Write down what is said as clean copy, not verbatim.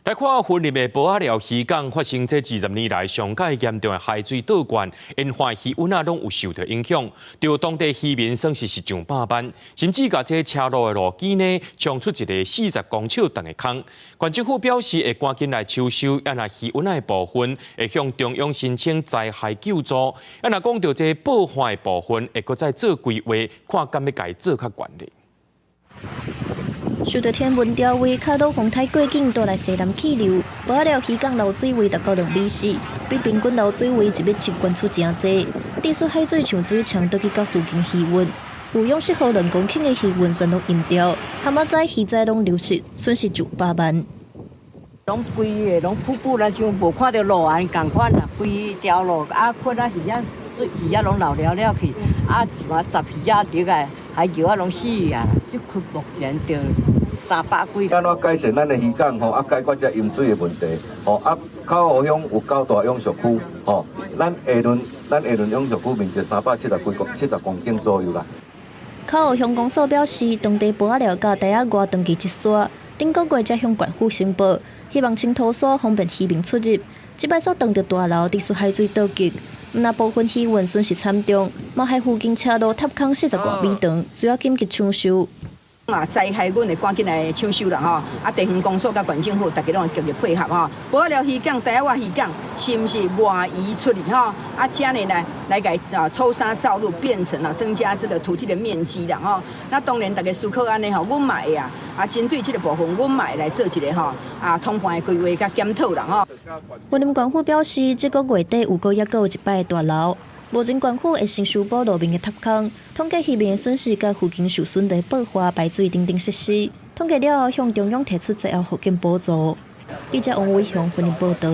来看云林的保仔寮渔港发生这20年来上界严重的海水倒灌，沿海渔温拢有受到影响，对当地渔民算是上百万，甚至甲这车路的路基呢，冲出一个40公尺长的坑。县政府表示会赶紧来抽修，也那渔温的部分会向中央申请灾害救助，也那讲到这爆发的部分，会搁再做规划，看敢要家做较悬哩。 受到天文调位，卡到风台过境带来西南气流，保仔寮渔港漏水位达到2米4，比平均漏水位1.7米悬出真济。地处海水上水呛倒去到附近渔温，有用适合2公顷的渔温全都淹掉，蛤蟆仔、鱼仔拢流失，损失就8万。拢规个拢瀑布啦，像无看到路安共款啦，规条路啊，困啊鱼仔拢流了去，啊一碗10鱼仔入来，海桥啊拢死啊，即区目前就300几。咱要改善咱的渔港吼，解决这淹水的问题，吼口湖乡有9大养殖区，吼，咱下轮养殖区面积370公顷左右啦。口湖乡公所表示，当地保仔寮甲台仔外长期一刷，顶个月才向县府申报，希望清土所方便渔民出入。即摆所当着大楼地处海水倒击，那部分渔民损失惨重，毛海附近车路塌坑40多米长，需要紧急抢修。 灾害，阮会赶紧来抢修啦吼！啊，地方公所甲县政府，大家拢会积极配合吼。保仔寮渔港、台湾渔港，是毋是外移出去吼？啊，这样来给抽沙造路，变成增加这个土地的面积啦吼。那当然，大家思考安尼吼，阮嘛会啊，针对这个部分，阮嘛会来做一个吼通盘的规划甲检讨啦吼。云林县府表示，这个月底有一摆的大楼。 目前县府会先修补路面的塌坑，统计渔民的损失，甲附近受损的爆发、排水等等设施。统计了后，向中央提出再后福建补助。记者王伟雄，云林报道。